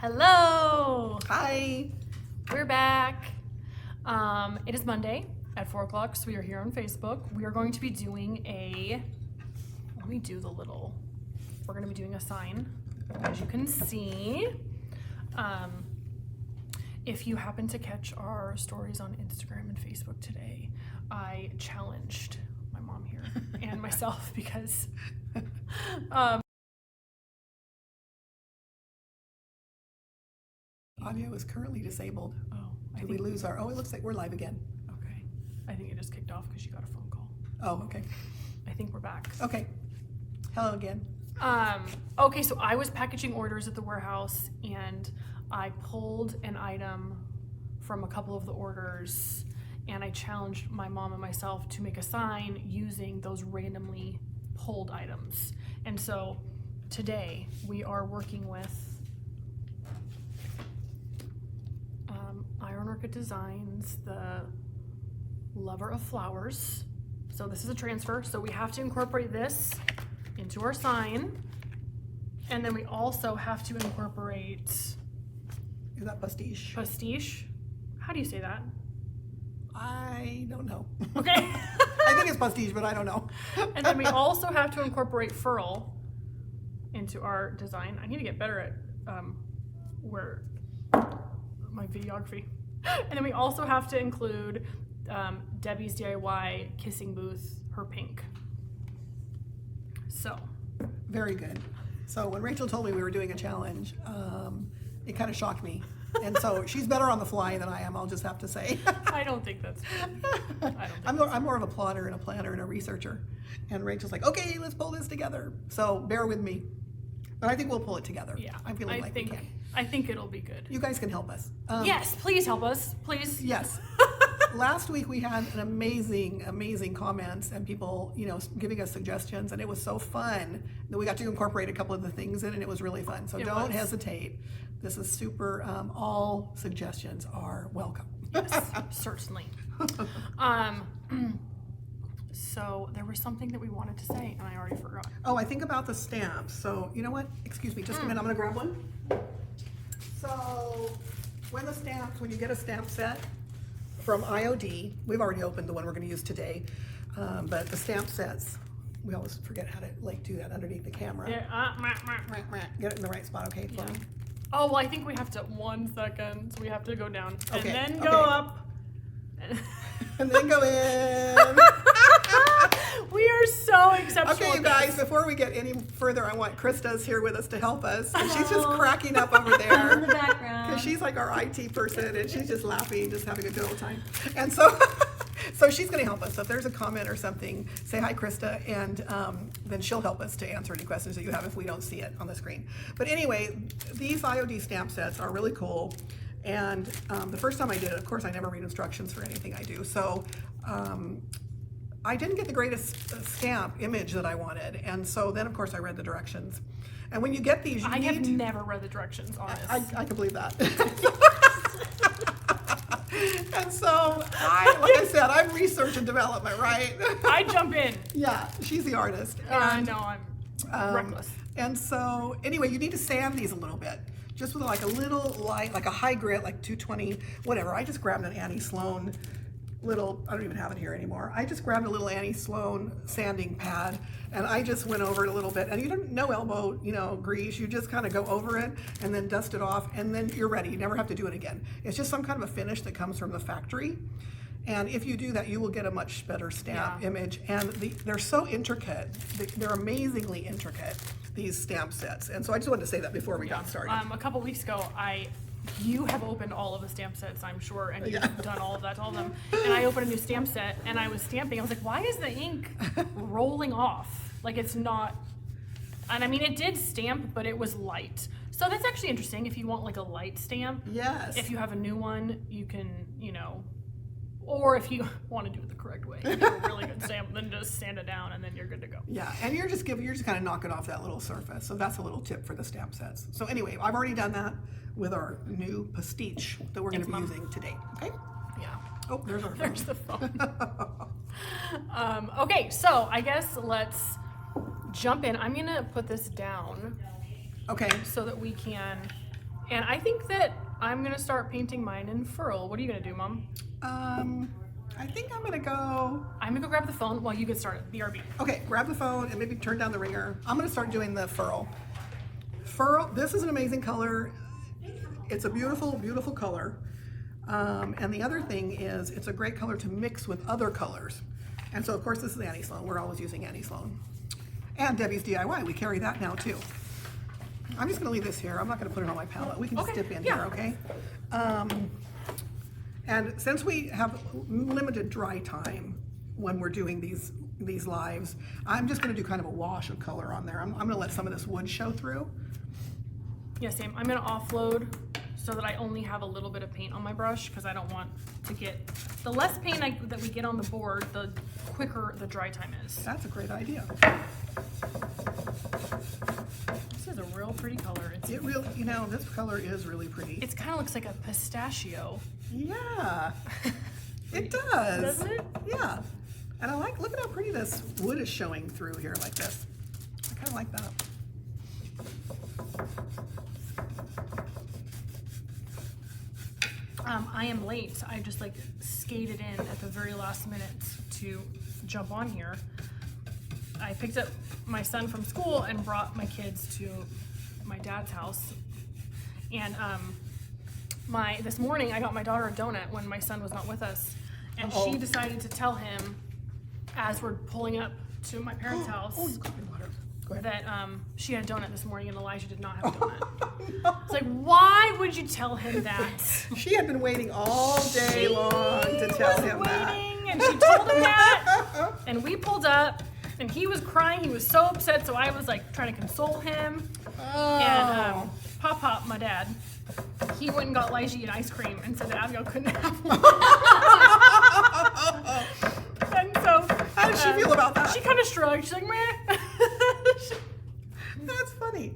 Hello! Hi! We're back. It is Monday at 4 o'clock, so we are here on Facebook. We are going to be doing we're going to be doing a sign, as you can see. If you happen to catch our stories on Instagram and Facebook today, I challenged my mom here and myself because Audio is currently disabled. Oh, We lose our, it looks like we're live again. Okay. I think it just kicked off because you got a phone call. Oh, okay. I think we're back. Okay. Hello again. Okay, so I was packaging orders at the warehouse and I pulled an item from a couple of the orders and I challenged my mom and myself to make a sign using those randomly pulled items. And so today we are working with Iron Orchid Designs, the Lover of Flowers. So this is a transfer, so we have to incorporate this into our sign. And then we also have to incorporate... Is that pastiche? Pastiche? How do you say that? I don't know. Okay. I think it's pastiche, but I don't know. And then we also have to incorporate furl into our design. I need to get better at my videography. And then we also have to include Debbie's DIY Kissing Booth, her pink. So. Very good. So when Rachel told me we were doing a challenge, it kind of shocked me. And so she's better on the fly than I am, I'll just have to say. I don't think that's true. I'm more of a plotter and a planner and a researcher. And Rachel's like, okay, let's pull this together. So bear with me. But I think we'll pull it together. Yeah. I'm feeling like we can. I think it'll be good. You guys can help us. Yes, please help us. Please. Yes. Last week we had an amazing comments and people, giving us suggestions, and it was so fun that we got to incorporate a couple of the things in, and it was really fun. So don't hesitate. This is super. All suggestions are welcome. Yes, certainly. So there was something that we wanted to say, and I already forgot. Oh, I think about the stamps. So you know what? Excuse me, just a minute. I'm gonna grab one. So when you get a stamp set from IOD, we've already opened the one we're going to use today, but the stamp sets, we always forget how to do that underneath the camera. Yeah. Get it in the right spot, okay? Yeah. Oh, well, I think we have to, 1 second, so we have to go down and then go up. And then go in. We are so exceptional. Okay, you guys, before we get any further, I want Krista's here with us to help us. And she's just cracking up over there. In the background. Because she's like our IT person, and she's just laughing, just having a good old time. And so, so she's going to help us. So if there's a comment or something, say hi, Krista, and then she'll help us to answer any questions that you have if we don't see it on the screen. But anyway, these IOD stamp sets are really cool. And the first time I did it, of course, I never read instructions for anything I do. So I didn't get the greatest stamp image that I wanted. And so then, of course, I read the directions. And when you get these, I have never read the directions on this. I can believe that. And so, like I said, I'm research and development, right? I jump in. Yeah, she's the artist. I know, I'm reckless. And so, anyway, you need to sand these a little bit. Just with like a little light, like a high grit, like 220, whatever. I just grabbed an Annie Sloan little, I don't even have it here anymore. I just grabbed a little Annie Sloan sanding pad and I just went over it a little bit. And you don't, no elbow, grease. You just kind of go over it and then dust it off and then you're ready. You never have to do it again. It's just some kind of a finish that comes from the factory. And if you do that, you will get a much better stamp image. And they're so intricate. They're amazingly intricate, these stamp sets. And so I just wanted to say that before we got started. A couple weeks ago, you have opened all of the stamp sets, I'm sure, and you've done all of that to all of them. And I opened a new stamp set, and I was stamping. I was like, why is the ink rolling off? Like, it's not... And I mean, it did stamp, but it was light. So that's actually interesting if you want, like, a light stamp. Yes. If you have a new one, you can, or if you want to do it the correct way, you do a really good stamp, then just sand it down, and then you're good to go. Yeah, and you're just kind of knocking off that little surface. So that's a little tip for the stamp sets. So anyway, I've already done that with our new pastiche that we're going to be using today. Okay? Yeah. Oh, there's our phone. There's the phone. Okay, so I guess let's jump in. I'm going to put this down. Okay. So that we can And I think that I'm gonna start painting mine in furl. What are you gonna do, Mom? I think I'm gonna go. I'm gonna go grab the phone while you get started. BRB. Okay, grab the phone and maybe turn down the ringer. I'm gonna start doing the furl. Furl, this is an amazing color. It's a beautiful, beautiful color. And the other thing is it's a great color to mix with other colors. And so of course this is Annie Sloan. We're always using Annie Sloan. And Debbie's DIY, we carry that now too. I'm just gonna leave this here. I'm not gonna put it on my palette. We can just dip in here, okay? And since we have limited dry time when we're doing these lives, I'm just gonna do kind of a wash of color on there. I'm gonna let some of this wood show through. Yeah, same. I'm gonna offload so that I only have a little bit of paint on my brush because I don't want to get, the less paint that we get on the board, the quicker the dry time is. That's a great idea. This is a real pretty color. It really, you know, this color is really pretty. It kind of looks like a pistachio. Yeah, it does. Doesn't it? Yeah. And I like, look at how pretty this wood is showing through here like this. I kind of like that. I am late. I just like skated in at the very last minute to jump on here. I picked up my son from school and brought my kids to my dad's house. And this morning I got my daughter a donut when my son was not with us. And she decided to tell him as we're pulling up to my parents' house Oh, you got me water. Go ahead. that she had a donut this morning and Elijah did not have a donut. No. It's like, why would you tell him that? She had been waiting all day long to tell him that. And she told him that, and we pulled up, and he was crying. He was so upset, so I was like trying to console him. Oh. And Pop, my dad, he went and got Elijah an ice cream and said that Abigail couldn't have one. And so, How did she feel about that? She kind of shrugged. She's like, meh. That's funny.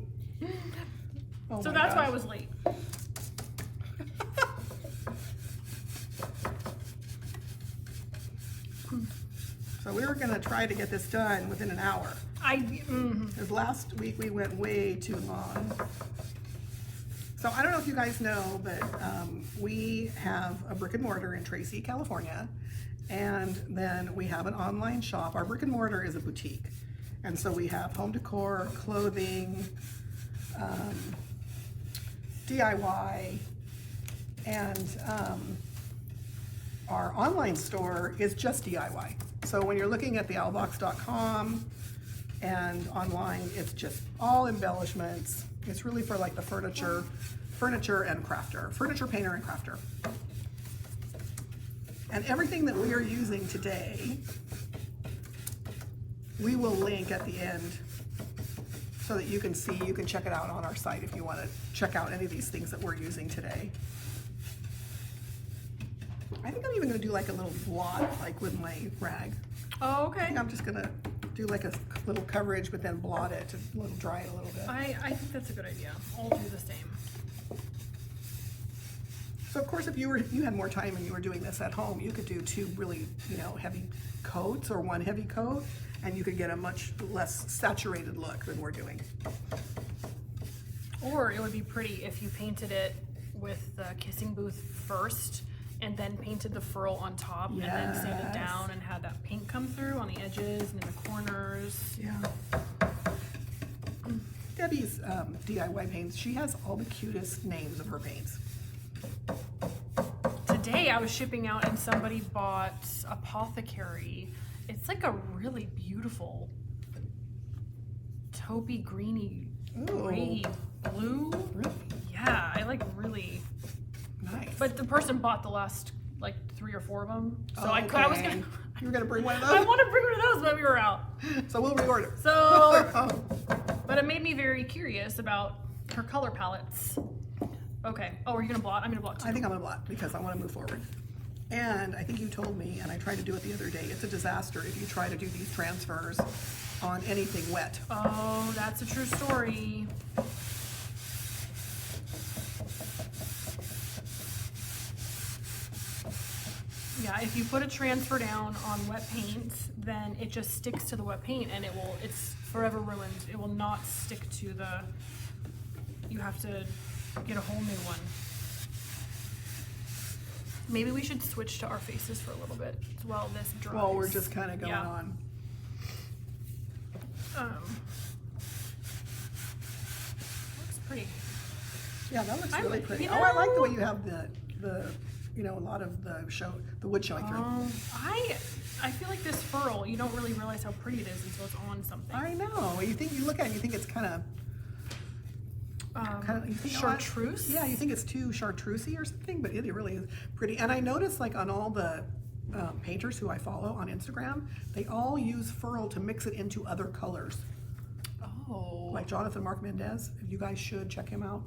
Oh So my that's why I gosh. was late. So we were gonna try to get this done within an hour. Because last week we went way too long. So I don't know if you guys know, but we have a brick and mortar in Tracy, California. And then we have an online shop. Our brick and mortar is a boutique. And so we have home decor, clothing, DIY, and our online store is just DIY. So when you're looking at the owlbox.com and online, it's just all embellishments. It's really for like the furniture and crafter, furniture painter and crafter. And everything that we are using today, we will link at the end so that you can see, you can check it out on our site if you want to check out any of these things that we're using today. I think I'm even going to do like a little blot, like with my rag. Oh, I okay. think I'm just going to do like a little coverage, but then blot it to dry it a little bit. I think that's a good idea. I'll do the same. So of course, if you had more time and you were doing this at home, you could do two really, heavy coats or one heavy coat, and you could get a much less saturated look than we're doing. Or it would be pretty if you painted it with the kissing booth first and then painted the furl on top and then sanded Yes. down and had that pink come through on the edges and in the corners. Yeah. Debbie's DIY paints, she has all the cutest names of her paints. Today I was shipping out and somebody bought Apothecary. It's like a really beautiful taupey greeny gray blue. Really Yeah, I like really. nice. But the person bought the last like 3 or 4 of them, so I was gonna. You were gonna bring one of I those? want to bring one of those when we were out. So we'll reorder. So, but it made me very curious about her color palettes. Okay. Oh, are you gonna blot? I'm gonna blot too. I think I'm gonna blot because I want to move forward. And I think you told me, and I tried to do it the other day, it's a disaster if you try to do these transfers on anything wet. Oh, that's a true story. Yeah, if you put a transfer down on wet paint, then it just sticks to the wet paint and it's forever ruined. It will not stick to the, you have to get a whole new one. Maybe we should switch to our faces for a little bit while this dries. Well, we're just kind of going Yeah. on. Looks pretty. Yeah, that looks I'm- really pretty. you Oh, I like the know- way you have the a lot of the wood showing through. I feel like this furl, you don't really realize how pretty it is until it's on something. I know. You look at it, you think it's kind of you think, chartreuse? Yeah, you think it's too chartreusey or something, but it really is pretty. And I noticed, like, on all the painters who I follow on Instagram, they all use furl to mix it into other colors. Oh. Like Jonathan Mark Mendez, you guys should check him out.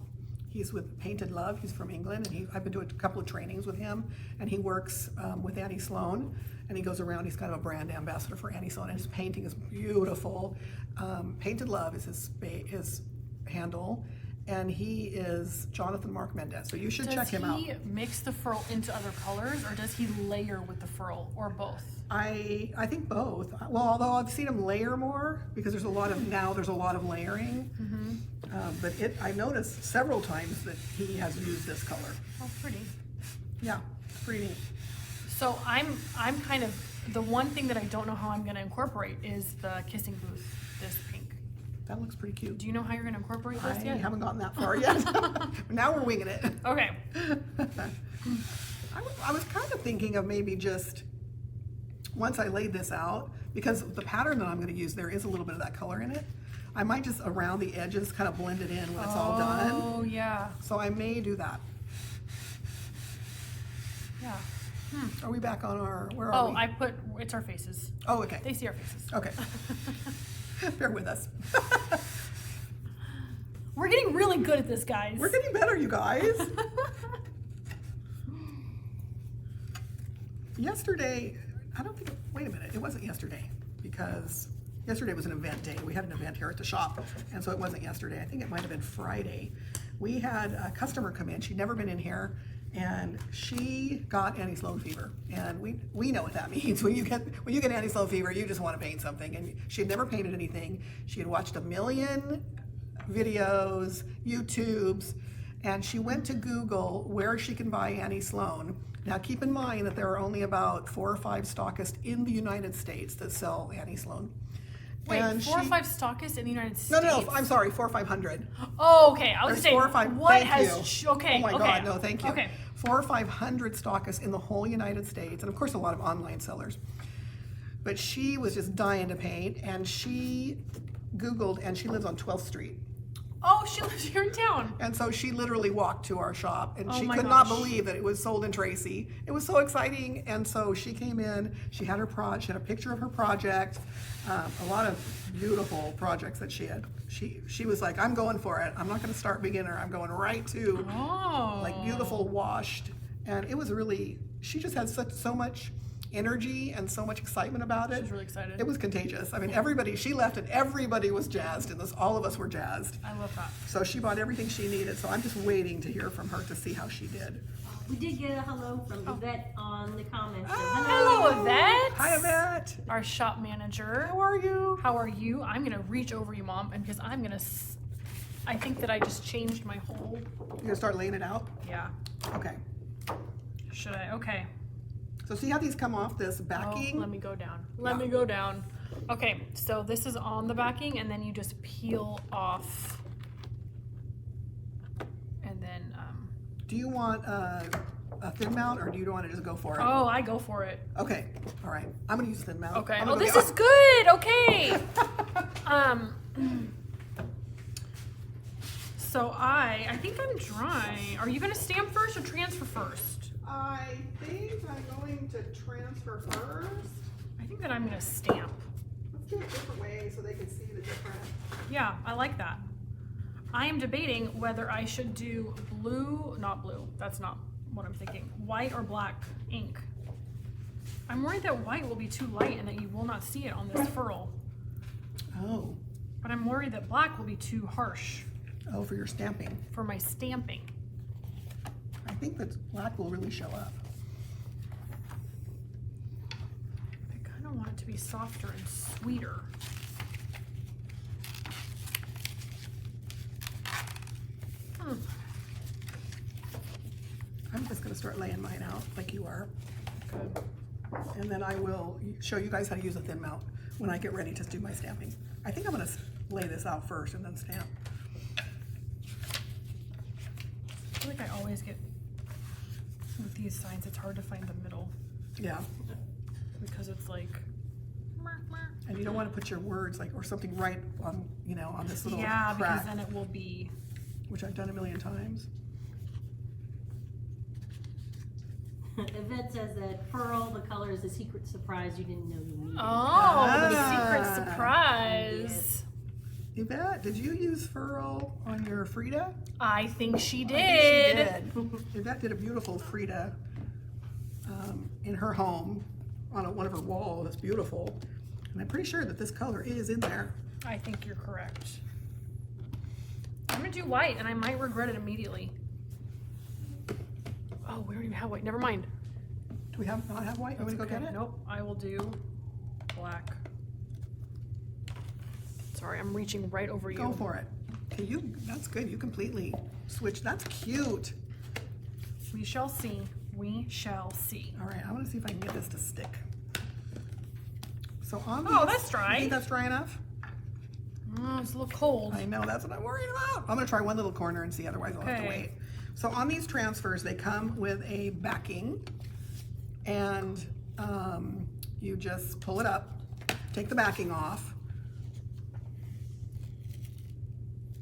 He's with Painted Love. He's from England, and I've been doing a couple of trainings with him, and he works with Annie Sloan, and he goes around. He's kind of a brand ambassador for Annie Sloan, and his painting is beautiful. Painted Love is his handle, and he is Jonathan Mark Mendez. So you should check him out. Does he mix the furl into other colors, or does he layer with the furl, or both? I think both. Well, although I've seen him layer more because there's a lot of layering. Mm-hmm. But I noticed several times that he has used this color. Oh, pretty. Yeah, it's pretty neat. So I'm kind of, the one thing that I don't know how I'm going to incorporate is the kissing booth, this pink. That looks pretty cute. Do you know how you're going to incorporate this I yet? haven't gotten that far yet. Now we're winging it. Okay. I was kind of thinking of maybe just, once I laid this out, because the pattern that I'm going to use, there is a little bit of that color in it. I might just around the edges kind of blend it in when it's all done. Oh, yeah. So I may do that. Yeah. Are we back on where are we? It's our faces. Oh, okay. They see our faces. Okay. Bear with us. We're getting really good at this, guys. We're getting better, you guys. Yesterday, wait a minute, it wasn't yesterday, because yesterday was an event day. We had an event here at the shop, and so it wasn't yesterday. I think it might have been Friday. We had a customer come in. She'd never been in here, and she got Annie Sloan fever. And we know what that means. When you get Annie Sloan fever, you just want to paint something. And she had never painted anything. She had watched a million videos, YouTubes, and she went to Google where she can buy Annie Sloan. Now keep in mind that there are only about 4 or 5 stockists in the United States that sell Annie Sloan. Wait, And 4 or 5 stockists in the United States? No, I'm sorry, 4 or 500. Oh, okay. I was There's saying, 4 or 5. what Thank has... you. Okay, Oh my okay. God, no, thank you. Okay. 400 or 500 stockists in the whole United States, and of course a lot of online sellers. But she was just dying to paint, and she Googled, and she lives on 12th Street. Oh, she lives here in town. And so she literally walked to our shop, and she my could not gosh. believe that it was sold in Tracy. It was so exciting, and so she came in. She had she had a picture of her project, a lot of beautiful projects that she had. She was like, "I'm going for it. I'm not going to start beginner. I'm going right to like beautiful washed." And it was really. She just had so much energy and so much excitement about it. She was really excited. It was contagious. I mean, she left and everybody was jazzed, and all of us were jazzed. I love that. So she bought everything she needed. So I'm just waiting to hear from her to see how she did. We did get a hello from Yvette on the comments. Hello, Yvette. Hi, Yvette. Our shop manager. How are you? How are you? I'm going to reach over you, Mom, and because I think that I just changed my whole... You gonna start laying it out? Yeah. Okay. Should I? Okay. So see how these come off this backing? Oh, let me go down. Let me go down. Okay, so this is on the backing, and then you just peel off. And then, Do you want a thin mount, or do you want to just go for it? oh, I go for it. Okay. All right. I'm gonna use thin mount. Okay. I'm Oh, gonna this go- is good. Okay. So I think I'm dry. Are you gonna stamp first or transfer first? I think I'm going to transfer first. I think that I'm gonna stamp. Let's do it a different way so they can see the different. Yeah, I like that. I am debating whether I should do not blue, that's not what I'm thinking, white or black ink. I'm worried that white will be too light and that you will not see it on this furl. Oh. But I'm worried that black will be too harsh Oh, for your stamping. for my stamping. I think that black will really show up. I kind of want it to be softer and sweeter. start laying mine out like you are. Good. And then I will show you guys how to use a thin mount when I get ready to do my stamping. I think I'm gonna lay this out first and then stamp. I feel like I always get, with these signs, it's hard to find the middle Yeah, because it's like, and you don't want to put your words like, or something right on, you know, on this little yeah, because crack, then it will be, which I've done a million times. Yvette says that Pearl, the color is a secret surprise you didn't know you needed. oh, the Ah. secret surprise. Yvette, did you use furl on your Frida? I think she I did. think she did. Yvette did a beautiful Frida in her home on one of her walls. It's beautiful. And I'm pretty sure that this color is in there. I think you're correct. I'm gonna do white and I might regret it immediately. Oh, we don't even have white. Never mind. Do we not have white? You want me to go get it? Nope, I will do black. Sorry, I'm reaching right over you. Go for it. Okay, that's good. You completely switched. That's cute. We shall see. We shall see. All right, I want to see if I can get this to stick. So on Oh, these- that's dry. You think that's dry enough? It's a little cold. I know, that's what I'm worried about. I'm gonna try one little corner and see, otherwise I'll have to Okay. wait. So on these transfers, they come with a backing, and you just pull it up, take the backing off,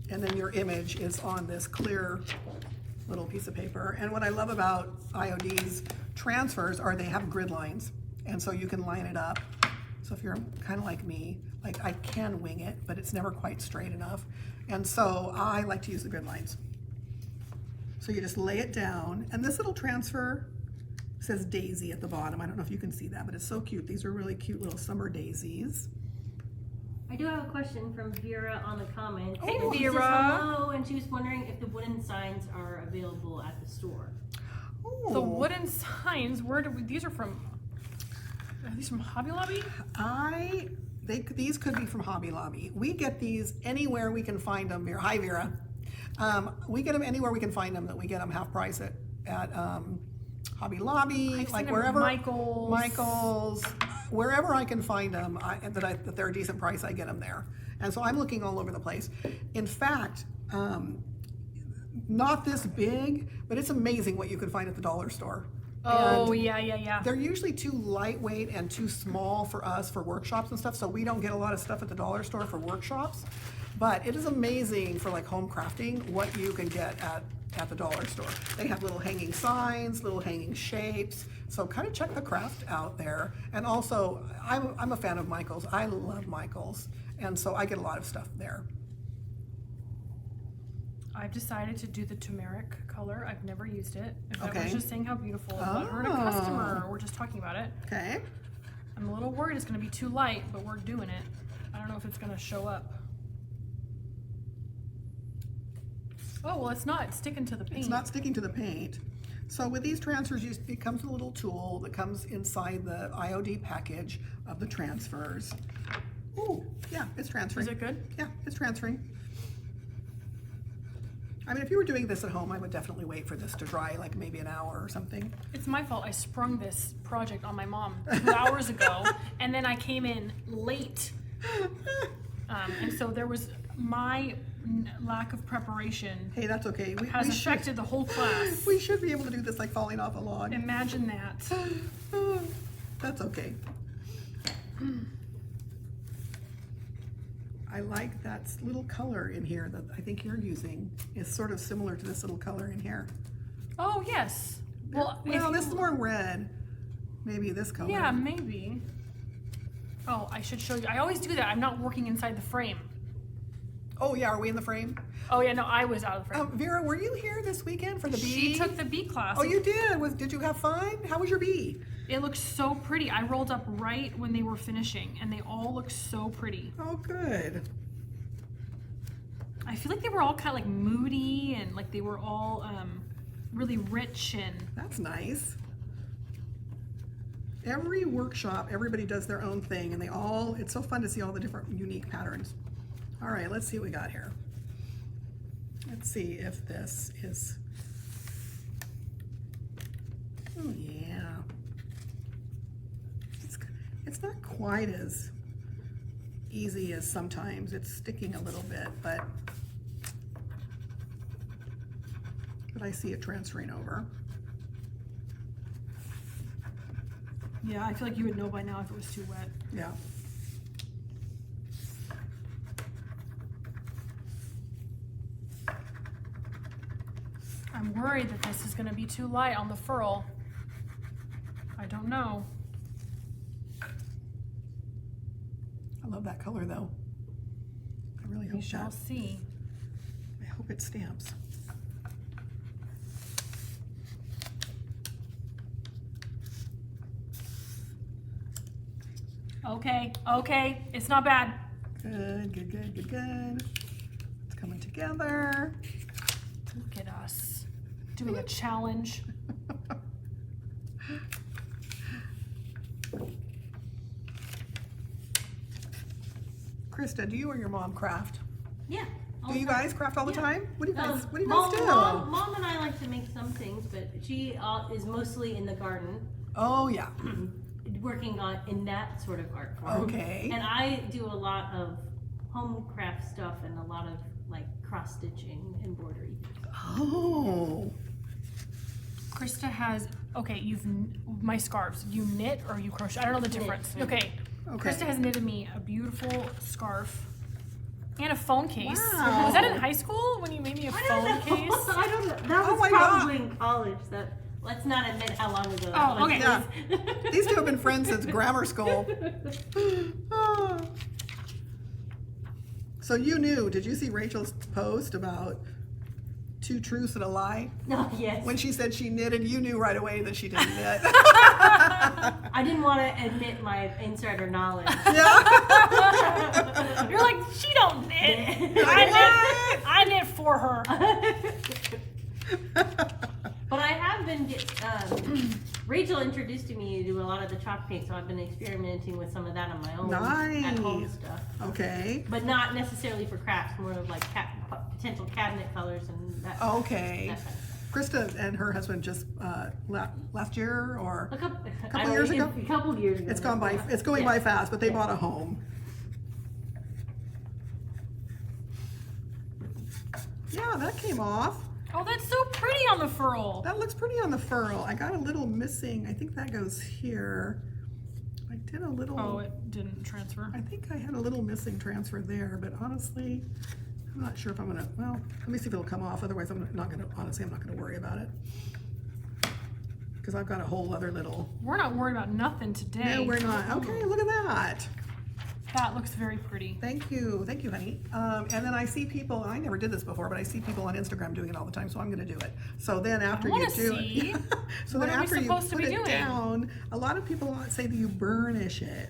and then your image is on this clear little piece of paper. And what I love about IOD's transfers are they have grid lines, and so you can line it up. So if you're kind of like me, like I can wing it, but it's never quite straight enough. And so I like to use the grid lines. So you just lay it down, and this little transfer says daisy at the bottom. I don't know if you can see that, but it's so cute. These are really cute little summer daisies. I do have a question from Vera on the comments. Hey, And she says Vera. hello, and she was wondering if the wooden signs are available at the store. The Ooh. wooden signs, where do we, these are these from Hobby Lobby? These could be from Hobby Lobby. We get these anywhere we can find them. Vera. Hi, Vera. We get them anywhere we can find them. That we get them half price at Hobby Lobby, I've seen like them at wherever. Michael's. Wherever I can find them, that they're a decent price, I get them there. And so I'm looking all over the place. In fact, not this big, but it's amazing what you can find at the dollar store. Oh, And yeah. they're usually too lightweight and too small for us for workshops and stuff, so we don't get a lot of stuff at the dollar store for workshops. But it is amazing for like home crafting what you can get at the dollar store. They have little hanging signs, little hanging shapes, so kind of check the craft out there. And also, I'm a fan of Michael's. I love Michael's, and so I get a lot of stuff there. I've decided to do the turmeric color. I've never used it. I Okay. was just saying how beautiful, but her and a Oh. customer, we're just talking about it. Okay. I'm a little worried it's gonna be too light, but we're doing it. I don't know if it's gonna show up. Oh, well, it's not. It's sticking to the paint. It's not sticking to the paint. So with these transfers, it comes with a little tool that comes inside the IOD package of the transfers. Ooh, yeah, it's transferring. Is it good? Yeah, it's transferring. I mean, if you were doing this at home, I would definitely wait for this to dry, like maybe an hour or something. It's my fault. I sprung this project on my mom 2 hours ago, and then I came in late. And so there was my lack of preparation Hey, that's okay. has affected the whole class. We should be able to do this like falling off a log. Imagine that. That's okay. I like that little color in here that I think you're using. It's sort of similar to this little color in here. Oh, yes. Well, Well, this is more red. Maybe this color. Yeah, maybe. Oh, I should show you. I always do that. I'm not working inside the frame. Oh yeah, are we in the frame? Oh, yeah, no, I was out of the frame. Vera, were you here this weekend for the bee? She took the bee class. Oh, you did? Did you have fun? How was your bee? It looked so pretty. I rolled up right when they were finishing, and they all looked so pretty. Oh, good. I feel like they were all kind of like moody, and like they were all really rich and... That's nice. Every workshop, everybody does their own thing, and it's so fun to see all the different unique patterns. All right, let's see what we got here. Let's see if this is Oh, yeah. It's not quite as easy as sometimes. It's sticking a little bit, but I see it transferring over. Yeah, I feel like you would know by now if it was too wet. Yeah. I'm worried that this is going to be too light on the furl. I don't know. I love that color though. I really We hope shall that. see. I hope it stamps. Okay, okay, it's not bad. Good, good, good, good, good. It's coming together. Look at us doing a challenge. Krista, do you or your mom craft? Yeah. all Do the you time. guys craft all the Yeah. time? What do you guys Mom, do? Mom and I like to make some things, but she is mostly in the garden, Oh yeah. working on in that sort of art form. Okay. And I do a lot of home craft stuff and a lot of like cross stitching and embroidery. Oh. Krista has, okay, my scarves. You knit or you crochet? I don't know the Knit, difference. knit. Okay. Okay. Krista has knitted me a beautiful scarf and a phone case. Wow. Was that in high school when you made me a phone case? I don't know. That Oh was my probably in college. Let's not admit how long ago that Oh, was. okay. Yeah. These two have been friends since grammar school. Ah. So you knew, did you see Rachel's post about 2 truths and a lie? No, yes. When she said she knitted, you knew right away that she didn't knit. I didn't want to admit my insider knowledge. Yeah. You're like, she don't knit. I knit for her. But I have been, Rachel introduced me to a lot of the chalk paint, so I've been experimenting with some of that on my own at home Nice. stuff. Okay. But not necessarily for crafts, more of like potential cabinet colors and that. Okay. That kind of stuff. Krista and her husband just last year or A couple, years ago? A couple of years ago. it's gone by. Yeah. It's going Yeah. by fast, but they Yeah. bought a home. Yeah, that came off. Oh, that's so pretty on the furl. That looks pretty on the furl. I got a little missing. I think that goes here. I did a little. Oh, it didn't transfer. I think I had a little missing transfer there, but honestly, I'm not sure if I'm gonna. Well, let me see if it'll come off. Otherwise, I'm not gonna. Honestly, I'm not gonna worry about it because I've got a whole other little. We're not worried about nothing today. No, we're not. Okay, look at that. That looks very pretty. Thank you, honey. And then I see people. I never did this before, but I see people on Instagram doing it all the time, so I'm going to do it. So then after you wanna do see. it, so What then are we after you supposed to put be it doing? down, a lot of people say that you burnish it.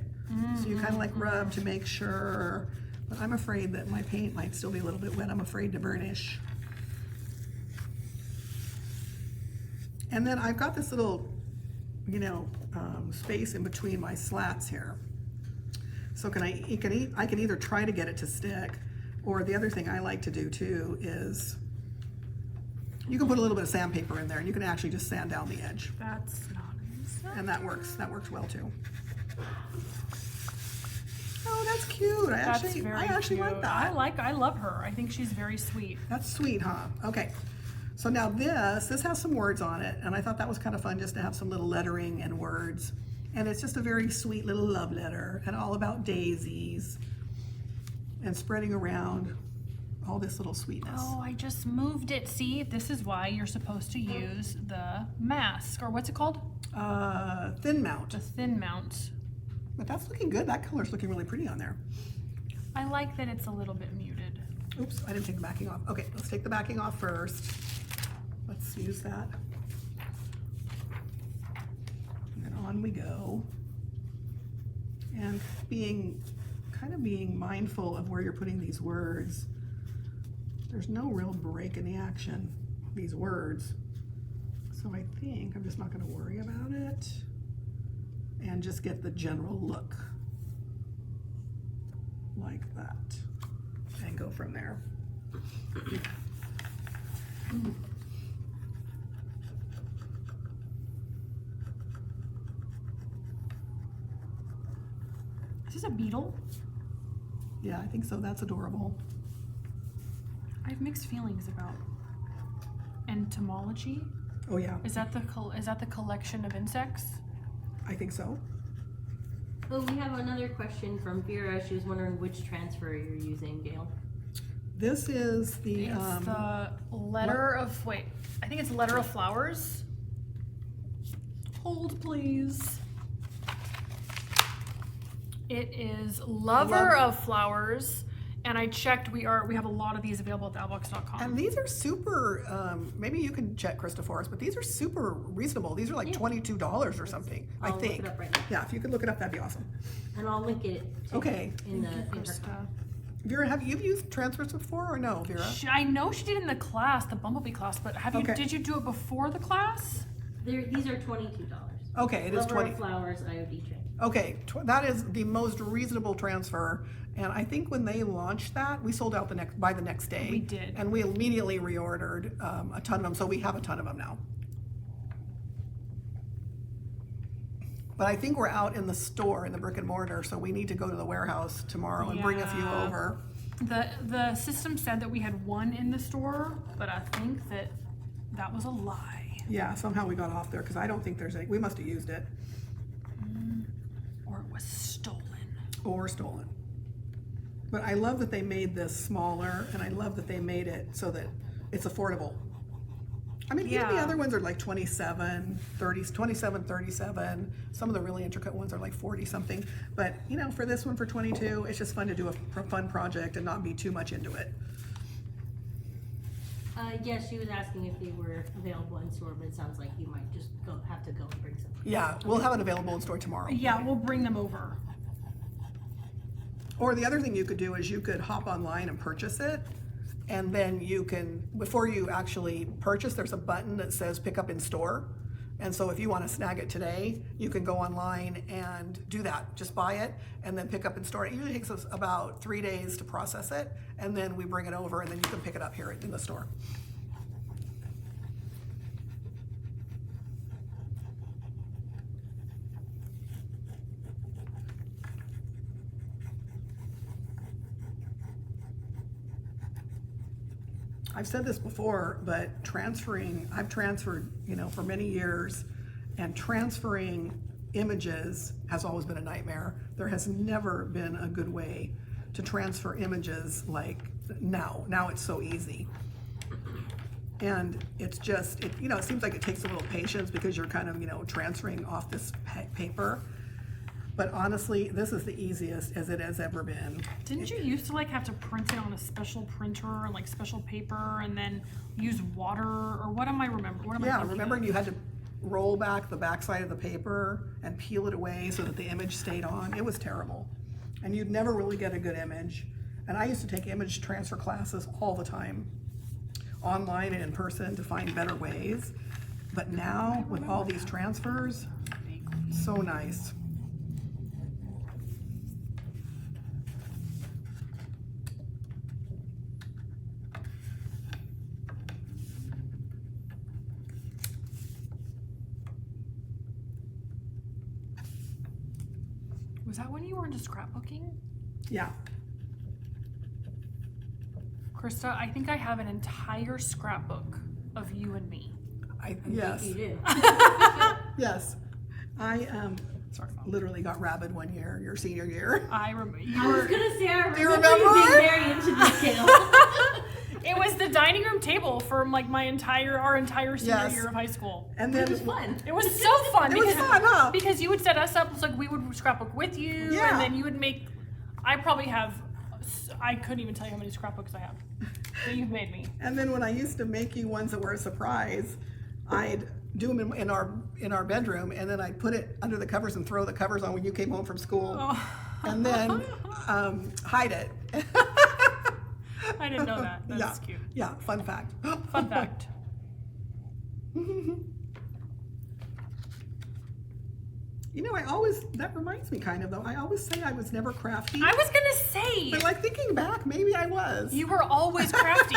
So you kind of like rub to make sure. But I'm afraid that my paint might still be a little bit wet. I'm afraid to burnish. And then I've got this little, space in between my slats here. So I can either try to get it to stick, or the other thing I like to do too is you can put a little bit of sandpaper in there, and you can actually just sand down the edge, That's not. and that works well too. Oh, that's cute. I That's actually very like cute. that. I love her. I think she's very sweet. That's sweet, huh? Okay. So now this has some words on it, and I thought that was kind of fun just to have some little lettering and words. And it's just a very sweet little love letter and all about daisies and spreading around all this little sweetness. Oh, I just moved it. See, this is why you're supposed to use the mask, or what's it called? Thin mount. The thin mount. But that's looking good. That color's looking really pretty on there. I like that it's a little bit muted. Oops, I didn't take the backing off. Okay, let's take the backing off first. Let's use that. And on we go. And being mindful of where you're putting these words. There's no real break in the action, these words. So I think I'm just not going to worry about it and just get the general look like that and go from there. this a beetle? Yeah, I think so. That's adorable. I have mixed feelings about entomology. Oh yeah, Is that the collection of insects? I think so. Oh, we have another question from Vera. She was wondering which transfer you're using, Gail. This is the It's the letter of wait. I think it's letter of flowers. Hold, please. It is lover of flowers, and I checked. We have a lot of these available at theoutbox.com. and these are super. Maybe you can check Krista for us, but these are super reasonable. These are like $22 or something. I I'll think. look it up right now. Yeah, if you could look it up, that'd be awesome. And I'll link it Okay. in the Krista. Vera, have you used transfers before or no, Vera? I know she did in the class, the Bumblebee class, but Okay. did you do it before the class? These are $22. Okay, it is Lover 20. of Flowers IOD train. Okay, that is the most reasonable transfer, and I think when they launched that, we sold out by the next day. We did. And we immediately reordered a ton of them, so we have a ton of them now. But I think we're out in the store, in the brick and mortar, so we need to go to the warehouse tomorrow and bring a few Yeah. over. The system said that we had one in the store, but I think that was a lie. Yeah, somehow we got off there, because I don't think there's any, we must have used it. Or it was stolen. Or stolen. But I love that they made this smaller, and I love that they made it so that it's affordable. I mean, even the Yeah. other ones are like 27, 30, 27, 37. Some of the really intricate ones are like 40 something. But, you know, for this one, for 22, it's just fun to do a fun project and not be too much into it. Yes, she was asking if they were available in store, but it sounds like you might just have to go and bring some. Yeah, we'll have it available in store tomorrow. Yeah, we'll bring them over. Or the other thing you could do is you could hop online and purchase it. And then you can, before you actually purchase, there's a button that says pick up in store. And so if you want to snag it today, you can go online and do that. Just buy it and then pick up in store. It usually takes us about 3 days to process it. And then we bring it over and then you can pick it up here in the store. I've said this before, but I've transferred, you know, for many years, and transferring images has always been a nightmare. There has never been a good way to transfer images like now. Now it's so easy. And it's just, you know, it seems like it takes a little patience because you're kind of, you know, transferring off this paper. But honestly, this is the easiest as it has ever been. Didn't you used to like have to print it on a special printer and like special paper and then use water or what am I remembering? What am I Yeah, thinking remembering of? you had to roll back the backside of the paper and peel it away so that the image stayed on. It was terrible. And you'd never really get a good image. And I used to take image transfer classes all the time, online and in person, to find better ways. But now, with all these transfers, so nice. Was that when you were into scrapbooking? Yeah. Krista, I think I have an entire scrapbook of you and me. Yes. You do. Yes. I Sorry, Mom. literally got rabid one year, your senior year. I remember. I was gonna say, I Do you remember you remember? being very into detail. It was the dining room table from like our entire senior Yes. year of high school. And It then was fun. It was so fun. It was fun, huh? Because you would set us up, so like we would scrapbook with you, Yeah. and then you would make. I probably have. I couldn't even tell you how many scrapbooks I have that you've made me. And then when I used to make you ones that were a surprise, I'd do them in our bedroom, and then I'd put it under the covers and throw the covers on when you came home from school, and then hide it. I didn't know that. That's Yeah. cute. Yeah, fun fact. Fun fact. You know, that reminds me kind of though, I always say I was never crafty. I was gonna say But like thinking back, maybe I was. you were always crafty.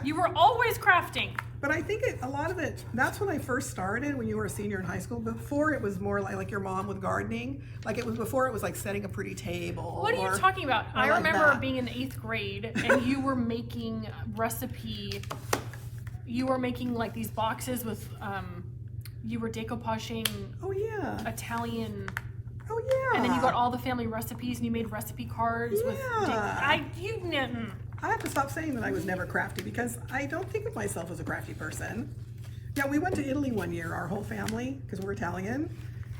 You were always crafting. But I think a lot of it, that's when I first started, when you were a senior in high school. Before it was more like your mom with gardening. Like it was before it was like setting a pretty table. What are you talking about? I like remember that. being in the 8th grade and you were making like these boxes with, you were decoupaging Oh yeah. Italian, Oh yeah. and then you got all the family recipes and you made recipe cards with, Yeah. you didn't. I have to stop saying that I was never crafty because I don't think of myself as a crafty person. Yeah, we went to Italy one year, our whole family, because we're Italian.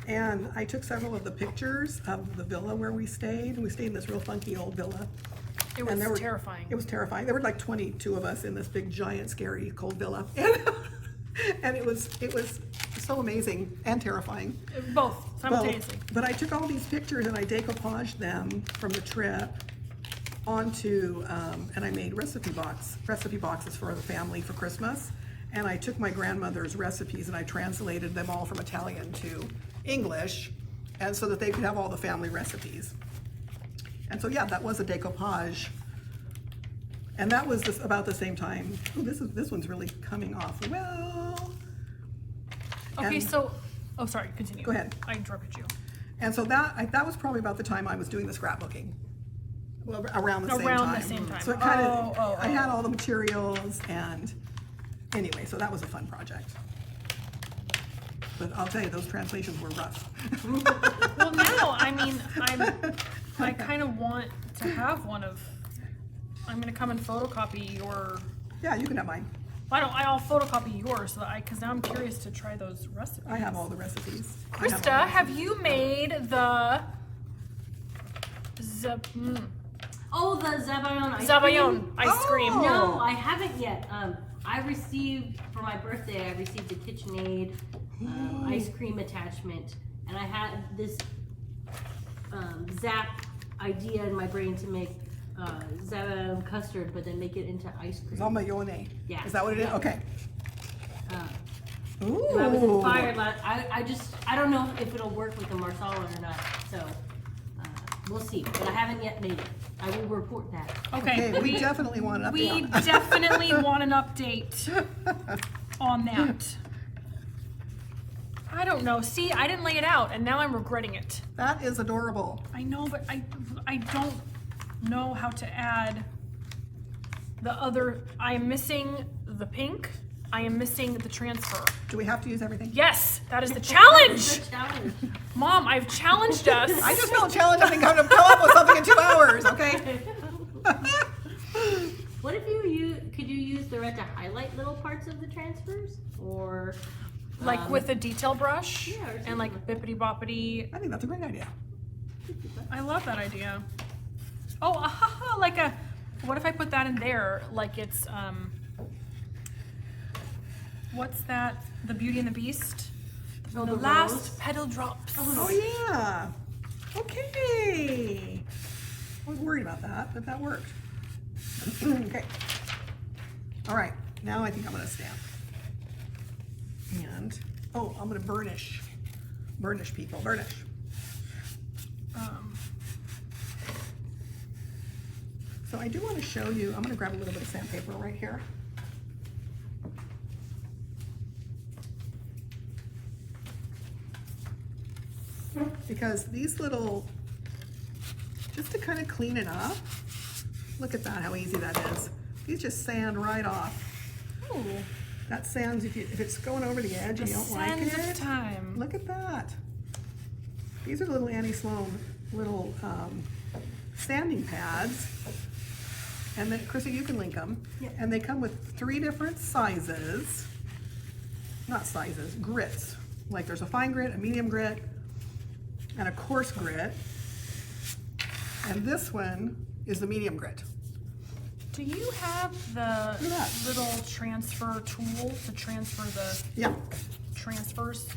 And I took several of the pictures of the villa where we stayed. We stayed in this real funky old villa. It was And there were- terrifying. It was terrifying. There were like 22 of us in this big, giant, scary, cold villa. And it was so amazing and terrifying. Both, simultaneously. But I took all these pictures and I decoupaged them from the trip onto, and I made recipe boxes for the family for Christmas. And I took my grandmother's recipes and I translated them all from Italian to English, and so that they could have all the family recipes. And so yeah, that was a decoupage. And that was about the same time. Ooh, this one's really coming off well. Okay, And- so, oh, sorry, continue. Go ahead. I interrupted you. And so that was probably about the time I was doing the scrapbooking. Well, around the same Around time. the same time. So it kind of, Oh. I had all the materials, and anyway, so that was a fun project. But I'll tell you, those translations were rough. Well, now, I mean, I kind of want to have one of, I'm gonna come and photocopy your, Yeah, you can have mine. I'll photocopy yours, so that because now I'm curious to try those recipes. I have all the recipes. I have all the Krista, recipes. have you made the Oh, the Zabayon ice Zabayon cream? ice cream? Oh. No, I haven't yet. I received, for my birthday, I received a KitchenAid ice cream attachment. And I had this zap idea in my brain to make Zabayon custard, but then make it into ice cream. Zamayone. Yeah. Is that what it is? Yeah. Okay. Ooh. And I was inspired. I don't know if it'll work with the marsala or not. So we'll see. But I haven't yet made it. I will report that. Okay, we definitely want an update we on that. definitely want an update on that. I don't know. See, I didn't lay it out, and now I'm regretting it. That is adorable. I know, but I don't know how to add the other. I am missing the pink. I am missing the transfer. Do we have to use everything? Yes, that is the challenge. Good challenge. Mom, I've challenged us. I just felt challenged. I think I'm going to come up with something in 2 hours, okay? What if could you use the red to highlight little parts of the transfers, or Like with a detail brush Yeah, or something and like like bippity boppity. I think that's a great idea. I love that idea. Oh, like what if I put that in there? Like it's, what's that? The Beauty and the Beast? Oh, the the last rose? petal drops. Oh yeah. Okay. I was worried about that, but that worked. Okay. All right. Now I think I'm going to stamp. And I'm going to burnish. Burnish, people. Burnish. So I do want to show you. I'm going to grab a little bit of sandpaper right here. Because these little, just to kind of clean it up, look at that, how easy that is. These just sand right off. Ooh, That sands, if it's going over the edge and you don't like sands of it, time. look at that. These are little Annie Sloan little sanding pads. And then, Chrissy, you can link them. Yeah. And they come with 3 different sizes. Not sizes, grits. Like there's a fine grit, a medium grit, and a coarse grit. And this one is the medium grit. Do you have the at that. little transfer tool to transfer the Yeah, transfers?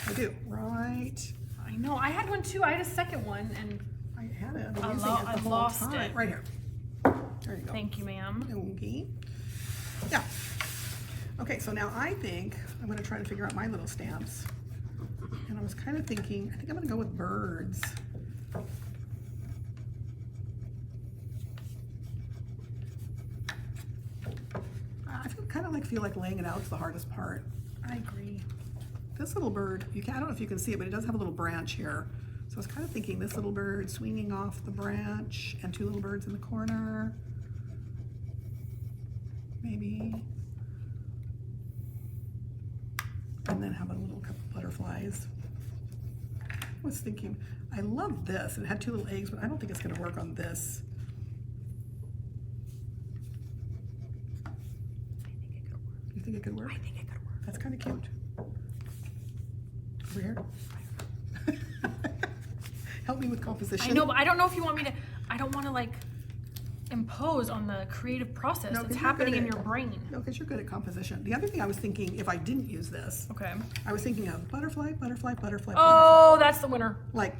I do. Right. I know. I had one too. I had a second one, and I had it. I've been I using lo- it the I whole lost time. it. Right here. There you go. thank you, ma'am. Okay. Yeah. Okay, so now I think I'm going to try to figure out my little stamps. And I was kind of thinking, I think I'm going to go with birds. I feel kind of like feel like laying it out is the hardest part. I agree. This little bird, I don't know if you can see it, but it does have a little branch here. So I was kind of thinking this little bird swinging off the branch and two little birds in the corner. Maybe. And then have a little couple butterflies. I was thinking, I love this. It had two little eggs, but I don't think it's going to work on this. You think it could work? I think it could work. That's kind of cute. Over here. Help me with composition. I know, but I don't know if you want me to. I don't want to like impose on the creative process No, 'cause that's you're happening good in at- your brain. No, because you're good at composition. The other thing I was thinking, if I didn't use this, Okay. I was thinking of butterfly, butterfly, butterfly, butterfly. Oh, that's the winner. Like,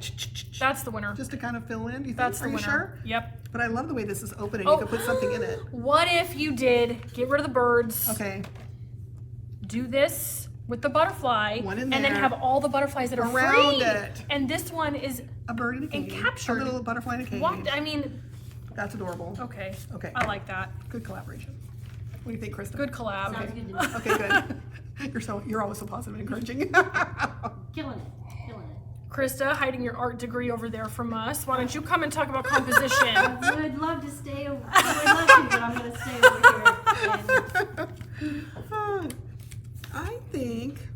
That's the winner. just to kind of fill in. Do you think? That's Are the you winner. sure? Yep. But I love the way this is open and Oh. you can put something in it. What if you did get rid of the birds? Okay. Do this with the butterfly, One in and then there. have all the butterflies that are Around free. it. And this one is A bird in a cage. captured. A little butterfly in a cage. what? I mean, That's adorable. okay. Okay. I like that. Good collaboration. What do you think, Krista? Good collab. Sounds good to me. Okay, good. You're always so positive and encouraging. Killing it. Krista, hiding your art degree over there from us. Why don't you come and talk about composition? I would love to stay. I would love to, but I'm gonna stay over here. And I think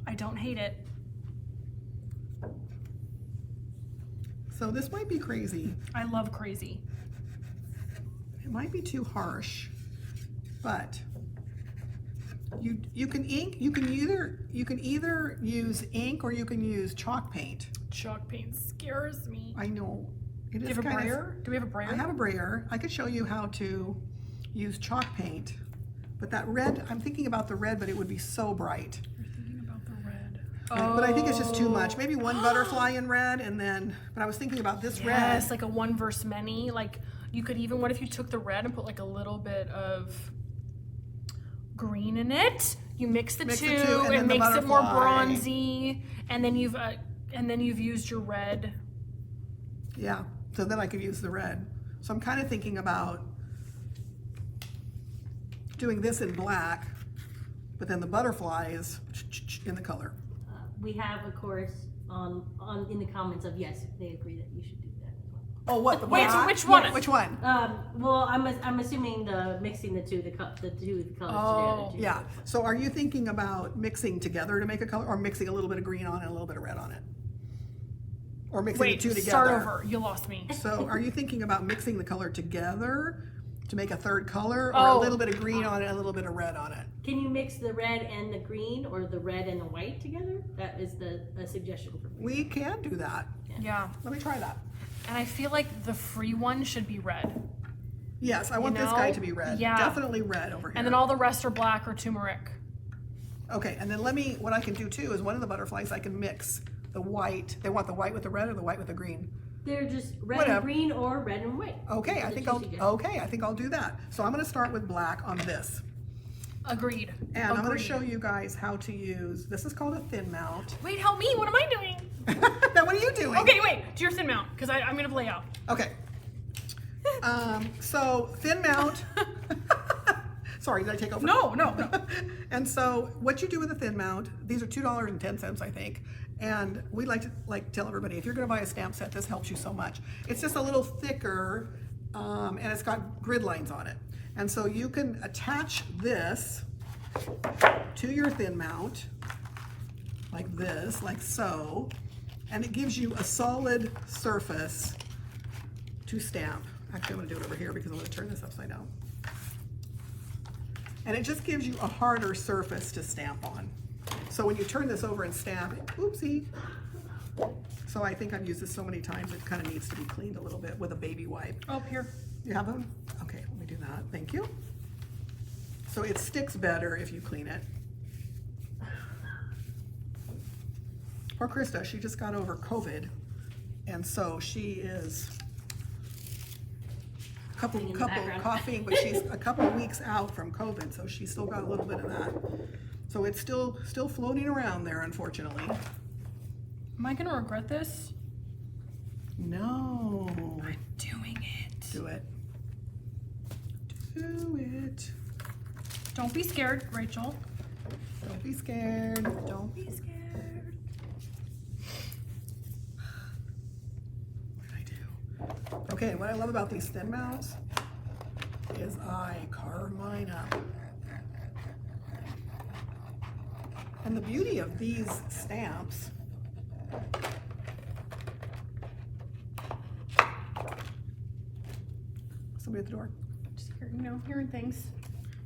I don't hate it. so. This might be crazy. I love crazy. It might be too harsh, but you can ink. You can either use ink or you can use chalk paint. Chalk paint scares me. I know it Do is you have a kind brayer? Do we have a brayer? I have a brayer. I could show you how to use chalk paint, but that red. I'm thinking about the red, but it would be so bright. You're thinking about the red. But I think it's just too much. Maybe one butterfly in red, and then. But I was thinking about this Yes, red. like a one versus many. Like you could even, what if you took the red and put like a little bit of green in it? You mix the Mix two, the two, and it then the makes it more butterfly. bronzy, and then you've used your red. Yeah. So then I could use the red. So I'm kind of thinking about doing this in black, but then the butterfly is in the color. we have, of course, on in the comments of yes, they agree that you should do that as well. Oh, what? The Wait, black? which one? Which one? Well, I'm assuming the mixing the two colors Oh. together. Too. Yeah. So are you thinking about mixing together to make a color, or mixing a little bit of green on it and a little bit of red on it? Or mixing Wait, the two together? start over. You lost me. So are you thinking about mixing the color together to make a third color, or a Oh. little bit of green on it and a little bit of red on it? Can you mix the red and the green, or the red and the white together? That is a suggestion for me. We can do that. Yeah. Let me try that. And I feel like the free one should be red. Yes, I want this guy know? to be red. Yeah. Definitely red over here. And then all the rest are black or turmeric. Okay, and then what I can do too is one of the butterflies I can mix the white. They want the white with the red or the white with the green. They're just red Whatever. and green or red and white. Okay, Those I are the think two I'll suggestions. do that. So I'm going to start with black on this. Agreed. And I'm going to Agreed. show you guys how to use, this is called a thin mount. Wait, help me. What am I doing? Now what are you doing? Okay, wait. Do your thin mount, because I'm going to play out. Okay. So thin mount. Sorry, did I take over? No. And so what you do with a thin mount, these are $2.10, I think. And we like to tell everybody, if you're going to buy a stamp set, this helps you so much. It's just a little thicker, and it's got grid lines on it. And so you can attach this to your thin mount, like this, like so, and it gives you a solid surface to stamp. Actually, I'm going to do it over here because I'm going to turn this upside down. And it just gives you a harder surface to stamp on. So when you turn this over and stamp, oopsie. So I think I've used this so many times, it kind of needs to be cleaned a little bit with a baby wipe. Oh, here. You have them? Okay, let me do that. Thank you. So it sticks better if you clean it. Poor Krista, she just got over COVID, and so she is Coughing in the background. coughing, but she's a couple weeks out from COVID, so she's still got a little bit of that. So it's still floating around there, unfortunately. Am I going to regret this? No. Doing it. Do it. Do it. Don't be scared, Rachel. Don't be scared. Don't be scared. What did I do? Okay, what I love about these thin mounts is I carve mine up. And the beauty of these stamps, somebody at the door. Just hearing things.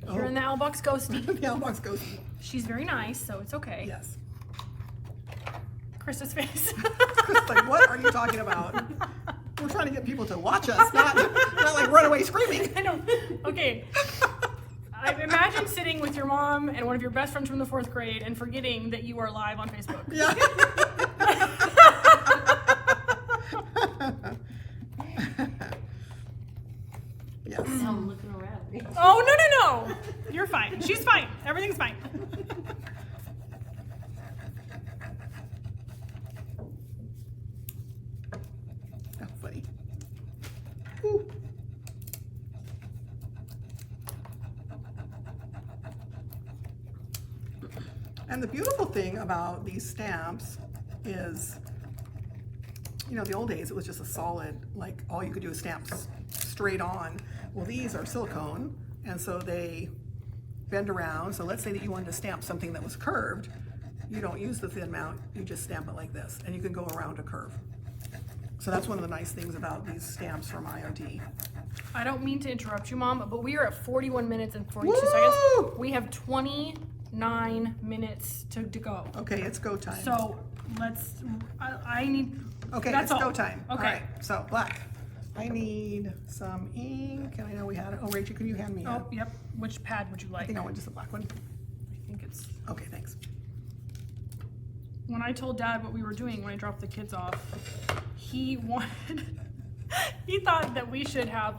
Oh. Hearing the Outbox ghosty. The outbox goes, She's very nice, so it's okay. yes. Krista's face. It's like, what are you talking about? We're trying to get people to watch us, not like run away screaming. I know. Okay. I imagine sitting with your mom and one of your best friends from the 4th grade and forgetting that you are live on Facebook. Yeah. Yes. Now I'm looking around. Oh, no. You're fine. She's fine. Everything's fine. Oh, funny. Ooh. And the beautiful thing about these stamps is, the old days it was just a solid, like all you could do is stamps straight on. Well, these are silicone, and so they bend around. So let's say that you wanted to stamp something that was curved. You don't use the thin mount, you just stamp it like this, and you can go around a curve. So that's one of the nice things about these stamps from IOD. I don't mean to interrupt you, Mom, but we are at 41 minutes and 42 Woo! seconds. We have 29 minutes to go. Okay, it's go time. So let's, I need, Okay, that's it's go all. time. All Okay. right, so black. I need some ink, and I know we had it. Oh, Rachel, can you hand me Oh, yep. Which pad would you I like? think I want just a black one. I think it's, Okay, thanks. when I told Dad what we were doing when I dropped the kids off, he wanted, he thought that we should have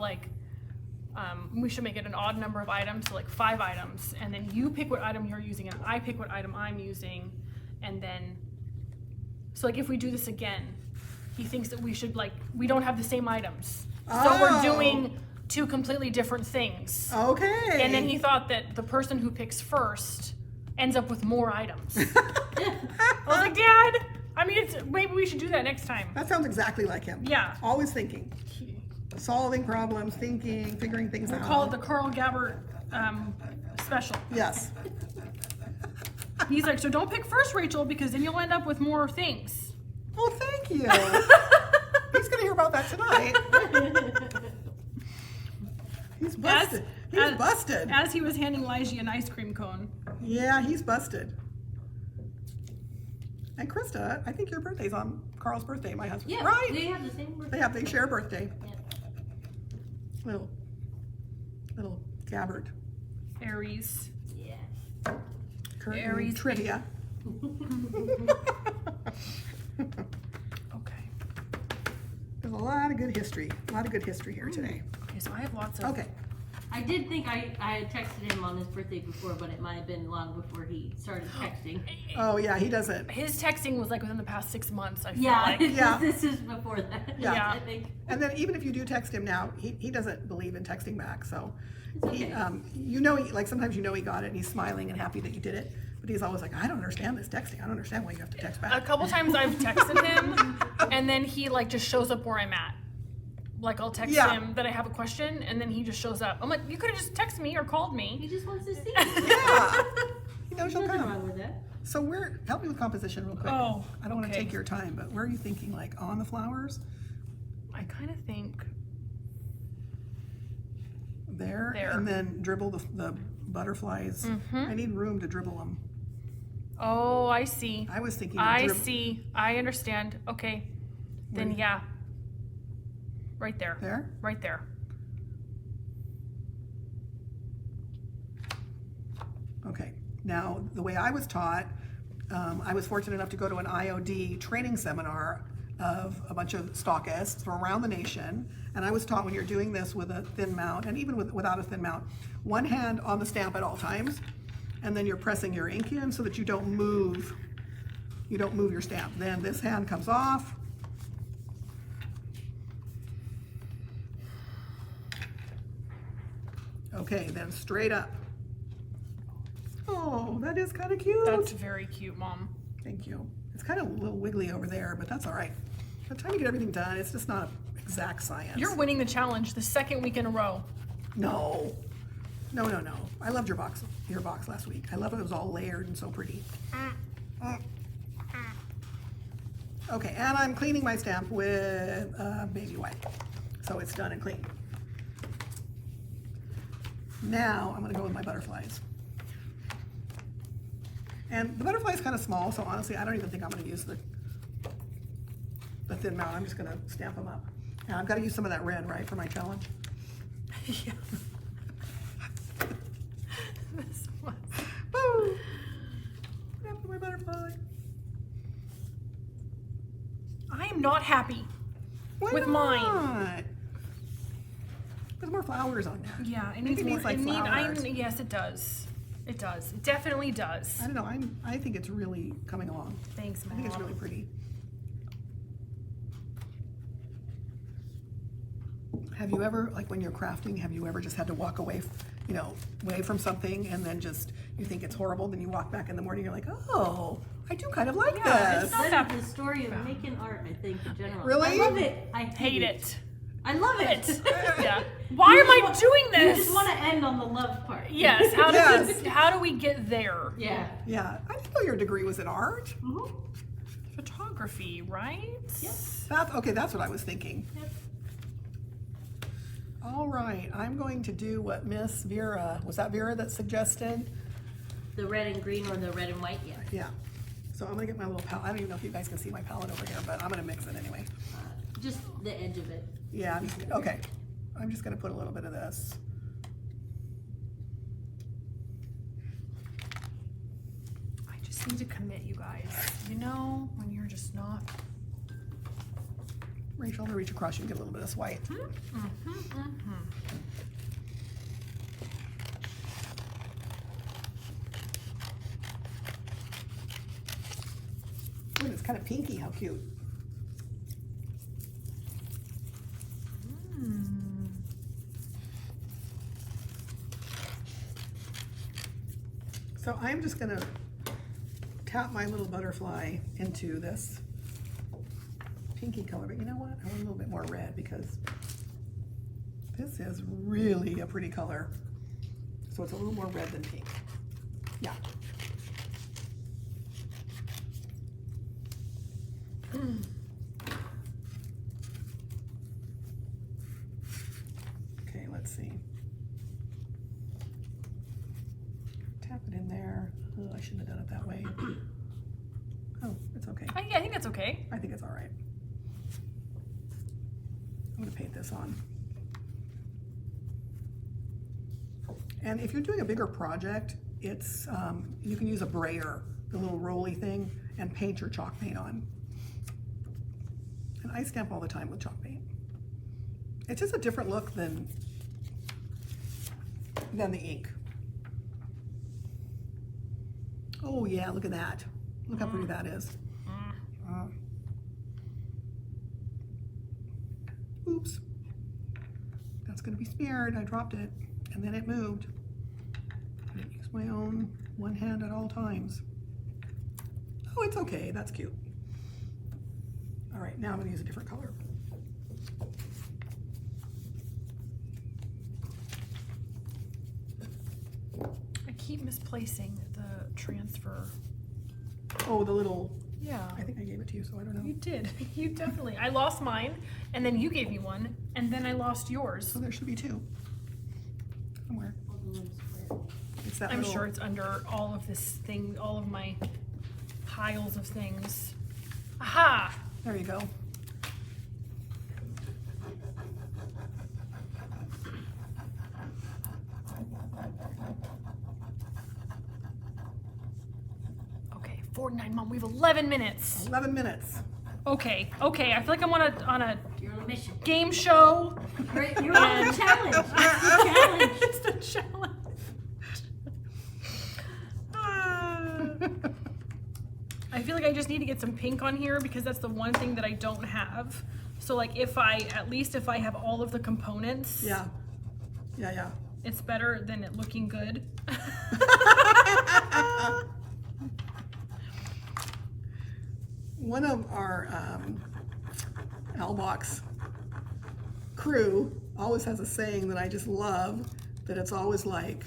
we should make it an odd number of items, so like 5 items, and then you pick what item you're using and I pick what item I'm using, and then, so like if we do this again, he thinks that we should we don't have the same items. So we're Oh. doing 2 completely different things. Okay. And then he thought that the person who picks first ends up with more items. I was like, Dad, I mean, maybe we should do that next time. That sounds exactly like him. Yeah. Always thinking. Solving problems, thinking, figuring things We'll out. call it the Carl Gabbert special. Yes. He's like, so don't pick first, Rachel, because then you'll end up with more things. Well, thank you. He's going to hear about that tonight. He's busted. He's busted. As he was handing Lige an ice cream cone. Yeah, he's busted. And Krista, I think your birthday's on Carl's birthday, my husband. Yeah, Right. they have the same birthday. They share a birthday. Yeah. Little Gabbert. Aries. Yeah. Current Aries. trivia. Okay. There's a lot of good history. Here today. Okay, so I have lots of. Okay. I did think I had texted him on his birthday before, but it might have been long before he started texting. Oh yeah, he doesn't. His texting was within the past 6 months, I feel Yeah, like. Yeah. this is before that. Yeah. I think. And then even if you do text him now, he doesn't believe in texting back. So It's he, okay. sometimes he got it and he's smiling and happy that you did it. But he's always like, I don't understand this texting. I don't understand why you have to text A back. couple times I've texted him, and then he just shows up where I'm at. I'll text Yeah. him that I have a question, and then he just shows up. I'm like, you could have just texted me or called He me. just wants to see. Yeah. He knows There's you'll nothing come. wrong with that. So help me with composition real quick. Oh, I don't want to okay. take your time, but where are you thinking? Like on the flowers? I kind of think There. There. And then dribble the butterflies. I need room to dribble them. Oh, I see. I was thinking of I see. I understand. Okay. Then Where- yeah. Right there. There? Right there. Okay. Now, the way I was taught, I was fortunate enough to go to an IOD training seminar of a bunch of stockists from around the nation. And I was taught when you're doing this with a thin mount, and even without a thin mount, one hand on the stamp at all times, and then you're pressing your ink in so that you don't move your stamp. Then this hand comes off. Okay, then straight up. that is kind of cute. That's very cute, Mom. Thank you. It's kind of a little wiggly over there, but that's all right. By the time you get everything done, it's just not exact science. You're winning the challenge the second week in a row. No. No. I loved your box last week. I love it. It was all layered and so pretty. Okay, and I'm cleaning my stamp with baby wipe. So it's done and clean. Now I'm gonna go with my butterflies. And the butterfly is kind of small, so honestly, I don't even think I'm gonna use the thin mount. I'm just gonna stamp them up. And I've got to use some of that red, right, for my challenge? Yeah. This was... Woo! Stamp my butterfly. I am not happy Why with not? mine. There's more flowers on there. Yeah, it Maybe needs more. like flowers. Yes, it does. It does. It definitely does. I don't know. I think it's really coming along. Thanks, Mom. I think it's really pretty. Have you ever, like when you're crafting, have you ever just had to walk away, away from something and then just, you think it's horrible, then you walk back in the morning, you're like, oh, I do kind of like Yeah, this. it's not That's the story of making art, I think, in general. Really? I love it. I Hate it. I love it. Yeah. Why am I doing this? You just want to end on the love part. Yes. How do Yes. how do we get there? Yeah. Yeah, I didn't know your degree was in art. Mm-hmm. Photography, right? Yep. That's what I was thinking. Yep. All right, I'm going to do what Miss Vera, was that Vera that suggested? The red and green or the red and white, yeah. Yeah. So I'm gonna get my little palette. I don't even know if you guys can see my palette over here, but I'm gonna mix it anyway. Just the edge of it. Yeah, okay. I'm just gonna put a little bit of this. I just need to commit, you guys. You know, when you're just not. Rachel, I'm gonna reach across you and get a little bit of this white. Ooh, it's kind of pinky, how cute. So I'm just gonna tap my little butterfly into this pinky color, but you know what? I want a little bit more red because this is really a pretty color. So it's a little more red than pink. Yeah. Okay, let's see. Tap it in there. Oh, I shouldn't have done it that way. Oh, it's okay. I think that's okay. I think it's all right. I'm gonna paint this on. And if you're doing a bigger project, it's you can use a brayer, the little rolly thing, and paint your chalk paint on. And I stamp all the time with chalk paint. It's just a different look than the ink. Oh yeah, look at that. Look how pretty that is. Oops. That's gonna be smeared. I dropped it and then it moved. I didn't use my own one hand at all times. Oh, it's okay. That's cute. All right, now I'm gonna use a different color. I keep misplacing the transfer. Oh, the little, Yeah. I think I gave it to you, so I don't know. You did. You definitely. I lost mine, and then you gave me one, and then I lost yours. So there should be two. Somewhere. It's that I'm little, sure it's under all of this thing, all of my piles of things. Aha! There you go. Okay, 49, Mom. We have 11 minutes. 11 minutes. Okay. I feel like I'm on a You're on a mission. game show. You're on a challenge. It's a challenge. It's a challenge. I feel like I just need to get some pink on here because that's the one thing that I don't have. So like if I have all of the components, Yeah. Yeah. it's better than it looking good. one of our Albox crew always has a saying that I just love, that it's always like,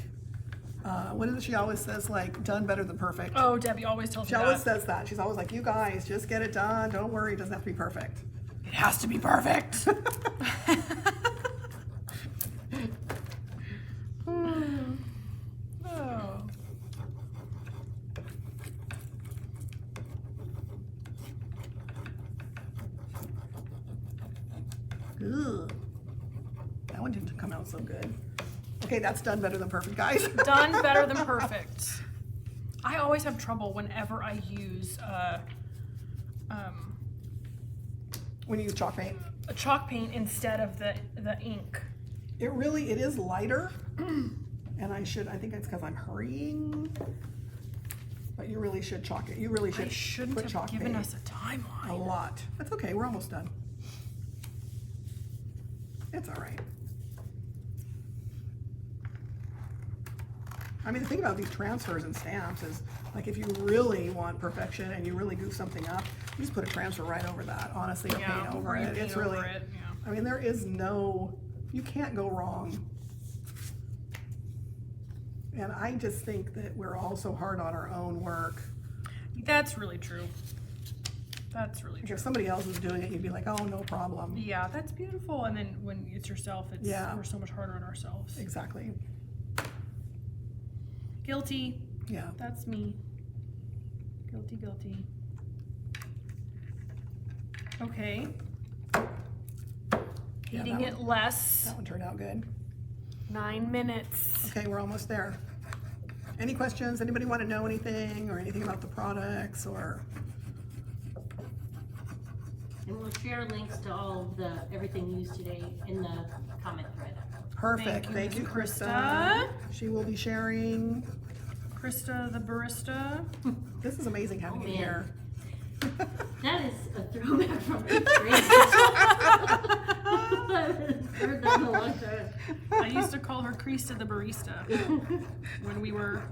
what is it she always says, like, done better than perfect. Oh, Debbie always tells She me always that. says that. She's always like, you guys, just get it done. Don't worry, it doesn't have to be perfect. It has to be perfect. Oh. Ugh. That one didn't come out so good. Okay, that's done better than perfect, guys. Done better than perfect. I always have trouble whenever I use When you use chalk paint. a chalk paint instead of the ink. It is lighter. And I think it's because I'm hurrying. But you really should chalk it. You really should I shouldn't put have chalk given paint. us a timeline. A lot. That's okay, we're almost done. It's all right. I mean, the thing about these transfers and stamps is, like, if you really want perfection and you really goof something up, you just put a transfer right over that, honestly, or paint over or you it. paint It's over really, it, yeah. I mean, there is you can't go wrong. And I just think that we're all so hard on our own work. That's really true. That's really Like, true. if somebody else is doing it, you'd be like, oh, no problem. Yeah, that's beautiful. And then when it's yourself, we're so much harder on ourselves. Exactly. Guilty. Yeah. That's me. Guilty, guilty. Okay. Yeah, Eating that it less. That one turned out good. 9 minutes. Okay, we're almost there. Any questions? Anybody want to know anything or anything about the products or? And we'll share links to all of everything used today in the comment thread. Perfect. Thank you, Krista. She will be sharing. Krista the barista. This is amazing having Oh, you man. here. That is a throwback from 8th grade. I haven't heard that in a long time. I used to call her Krista the barista when we were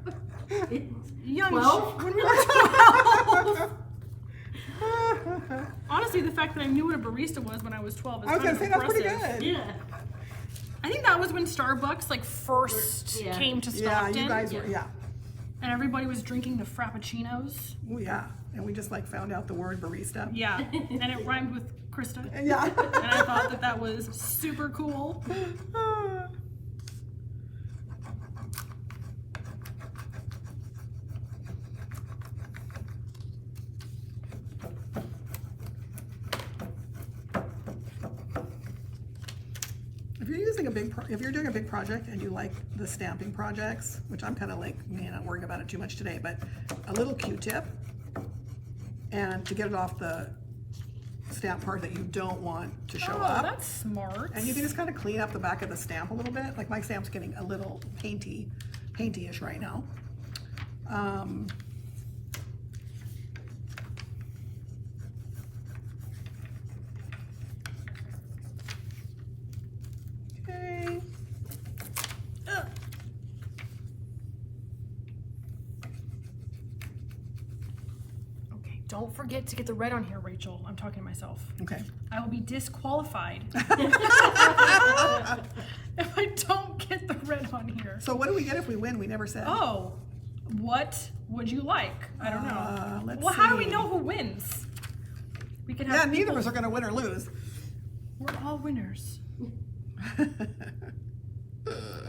young. 12? When we were 12. Honestly, the fact that I knew what a barista was when I was 12 is I was kind gonna of say that's pretty impressive. good. Yeah. I think that was when Starbucks first Yeah. came to Yeah, Stockton, you guys were, yeah. and everybody was drinking the frappuccinos. Oh, yeah. And we just found out the word barista. Yeah, and it rhymed with Krista. Yeah. And I thought that was super cool. If you're doing a big project and you like the stamping projects, which I'm kind of like, not worrying about it too much today, but a little Q-tip, and to get it off the stamp part that you don't want to show Oh, up. that's smart. And you can just kind of clean up the back of the stamp a little bit. Like my stamp's getting a little painty-ish right now. Okay. Okay, don't forget to get the red on here, Rachel. I'm talking to myself. Okay. I will be disqualified if I don't get the red on here. So what do we get if we win? We never said. Oh, what would you like? I don't know. Let's Well, how do we see. know who wins? We can have Yeah, neither people- of us are going to win or lose. We're all winners.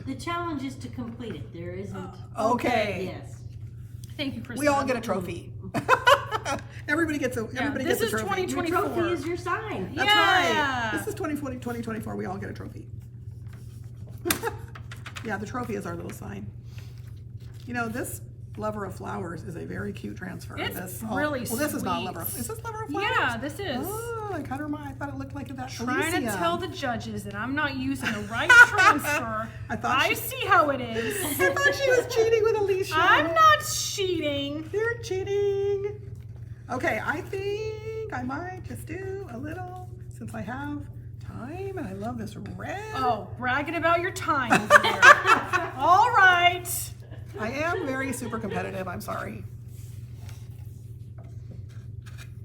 The challenge is to complete it. There isn't. Okay. Yes. Thank you, Krista. We all get a trophy. Everybody gets a this is trophy. Your 2024. trophy is your sign. That's Yeah. right. This is 2024. We all get a trophy. Yeah, the trophy is our little sign. You know, this Lover of Flowers is a very cute transfer. It's Well, really this is not sweet. Lover of. Is this Lover of Flowers? Yeah, this is. Oh, I thought it looked like that. Trying to Elysium. tell the judges that I'm not using the right transfer. I see how it is. I thought she was cheating with Alicia. I'm not cheating. You're cheating. Okay, I think I might just do a little, since I have time, and I love this red. Oh, bragging about your time over there. All right. I am very super competitive, I'm sorry.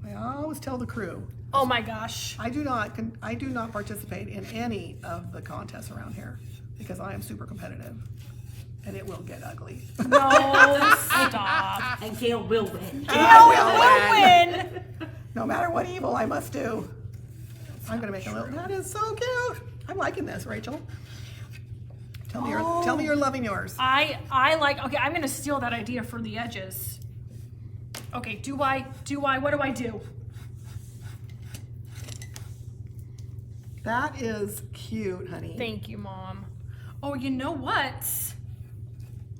I I always tell the crew, Oh my gosh. I do not participate in any of the contests around here because I am super competitive, and it will get ugly. No, stop. And Gail will win. Gail will win. No matter what evil I must do. I'm gonna make a little. That is so cute. I'm liking this, Rachel. Tell me you're loving yours. I like, okay, I'm gonna steal that idea for the edges. Okay, what do I do? That is cute, honey. Thank you, Mom. Oh, you know what?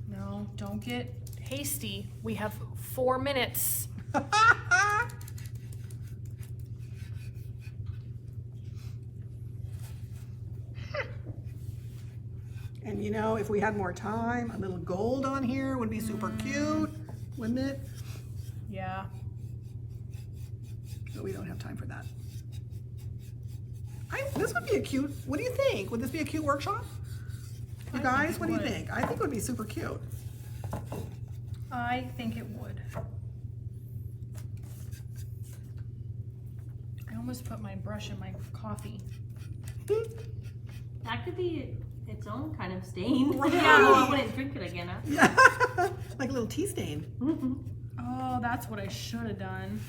No, don't get hasty. We have 4 minutes. And you know, if we had more time, a little gold on here would be super cute, wouldn't it? Yeah. But we don't have time for that. This would be a cute, what do you think? Would this be a cute workshop? You guys, what do you think? I think it would be super cute. I think it would. I almost put my brush in my coffee. That could be its own kind of stain. Right. Yeah, I wouldn't drink it again after. Yeah, like a little tea stain. Mm-hmm. Oh, that's what I should have done.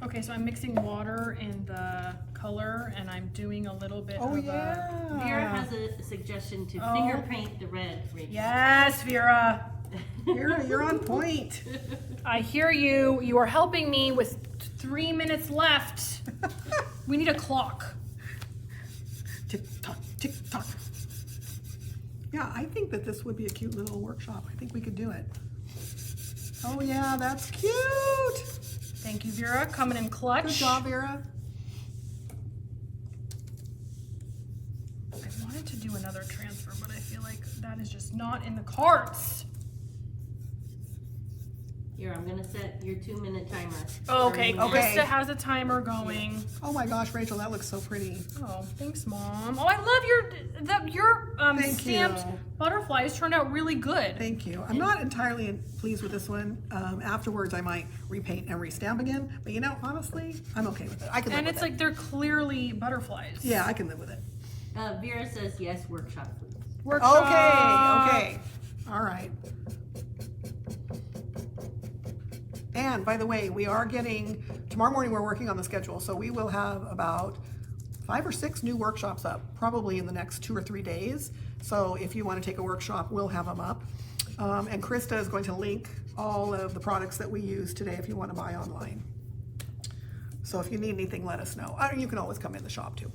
Okay, so I'm mixing water in the color, and I'm doing a little bit of a... Vera has a suggestion to Oh. finger paint the red, Rachel. Yes, Vera. Vera, you're on point. I hear you. You are helping me with 3 minutes left. We need a clock. Tick tock, tick tock. Yeah, I think that this would be a cute little workshop. I think we could do it. Oh yeah, that's cute. Thank you, Vera. Coming in clutch. Good job, Vera. I wanted to do another transfer, but I feel like that is just not in the cards. Here, I'm gonna set your 2-minute timer. Okay, Okay. Krista has a timer going. Oh my gosh, Rachel, that looks so pretty. Oh, thanks, Mom. Oh, I love your Thank stamped you. butterflies turned out really good. Thank you. I'm not entirely pleased with this one. Afterwards, I might repaint and restamp again. But you know, honestly, I'm okay with it. I can live And with it's it. like they're clearly butterflies. Yeah, I can live with it. Vera says yes, workshop, please. Workshop. Okay. All right. And by the way, we are getting, tomorrow morning we're working on the schedule, so we will have about 5 or 6 new workshops up, probably in the next 2 or 3 days. So if you want to take a workshop, we'll have them up. And Krista is going to link all of the products that we use today if you want to buy online. So if you need anything, let us know. You can always come in the shop too.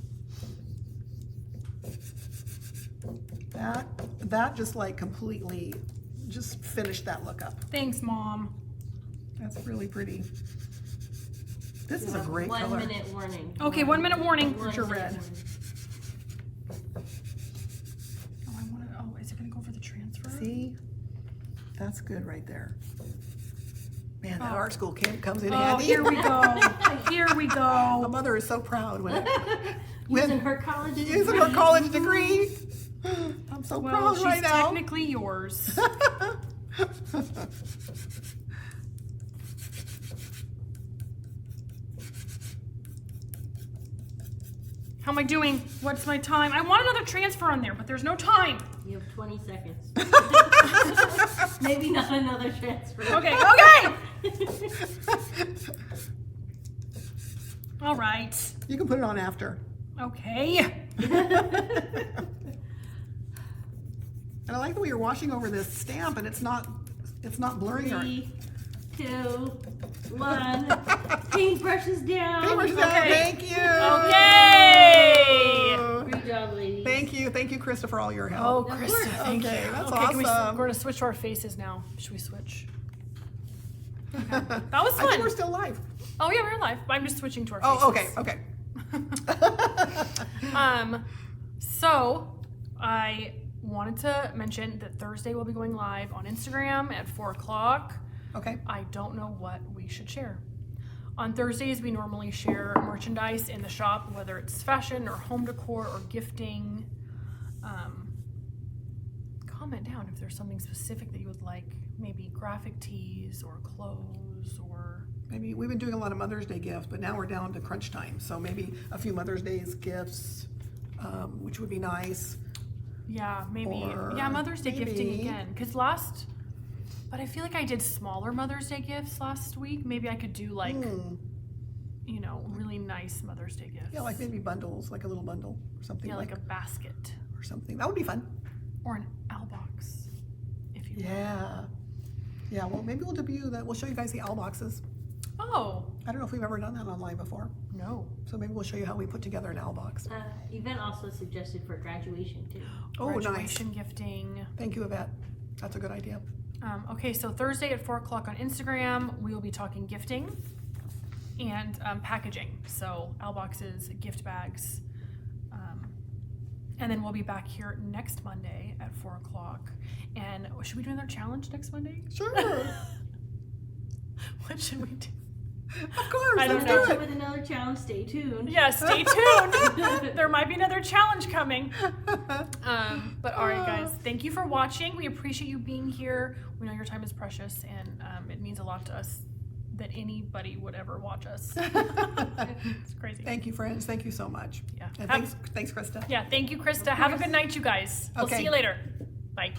That just like completely just finished that look up. Thanks, Mom. That's really pretty. This is a Have great 1 color. minute warning. Okay, 1 minute warning. One your minute red? warning. Oh, I want to. Oh, is it gonna go for the transfer? See? That's good right there. Man, that Oh. art school camp comes in Oh, handy. here we go. Here we My go. mother is so proud when Using her college degree. using her college degree. I'm so Well, proud she's right now. technically yours. How am I doing? What's my time? I want another transfer on there, but there's no time. You have 20 seconds. Maybe not another transfer. Okay, okay. All right. You can put it on after. Okay. And I like the way you're washing over this stamp and it's not blurring or 3, 2, 1. Paintbrushes down. Paintbrushes down. Okay. Thank you. Okay. Great job, ladies. Thank you, Krista, for all your help. Oh, Of Krista, course. thank Okay, you. that's okay, awesome. we're gonna switch to our faces now. Should we switch? That was I think fun. we're still live. Oh yeah, we're live. I'm just switching to our Oh, faces. okay. So I wanted to mention that Thursday we'll be going live on Instagram at 4 o'clock. Okay. I don't know what we should share. On Thursdays, we normally share merchandise in the shop, whether it's fashion or home decor or gifting. comment down if there's something specific that you would like, maybe graphic tees or clothes or. Maybe we've been doing a lot of Mother's Day gifts, but now we're down to crunch time. So maybe a few Mother's Day's gifts, which would be nice. Yeah, maybe. Or Yeah, Mother's Day gifting maybe- again. But I feel like I did smaller Mother's Day gifts last week. Maybe I could do like, you know, really nice Mother's Day gifts. Yeah, like maybe bundles, like a little bundle or something. Yeah, like a basket. or something. That would be fun. Or an owl box, if you will. Yeah. Yeah, well, maybe we'll debut that. We'll show you guys the owl boxes. Oh, I don't know if we've ever done that online before. no. So maybe we'll show you how we put together an owl box. Event also suggested for graduation too. Oh, nice. Graduation gifting. Thank you, Yvette. That's a good idea. Okay, so Thursday at 4 o'clock on Instagram, we will be talking gifting and packaging. So owl boxes, gift bags. And then we'll be back here next Monday at 4 o'clock. And should we do another challenge next Monday? Sure. What should we do? Of course. I don't let's know. do it. With another challenge, stay tuned. Yeah, stay tuned. There might be another challenge coming. But all right, guys, thank you for watching. We appreciate you being here. We know your time is precious, and it means a lot to us that anybody would ever watch us. It's crazy. Thank you, friends. Thank you so much. Yeah. And thanks, Krista. Yeah, thank you, Krista. Have a good night, you guys. We'll Okay. see you later. Bye.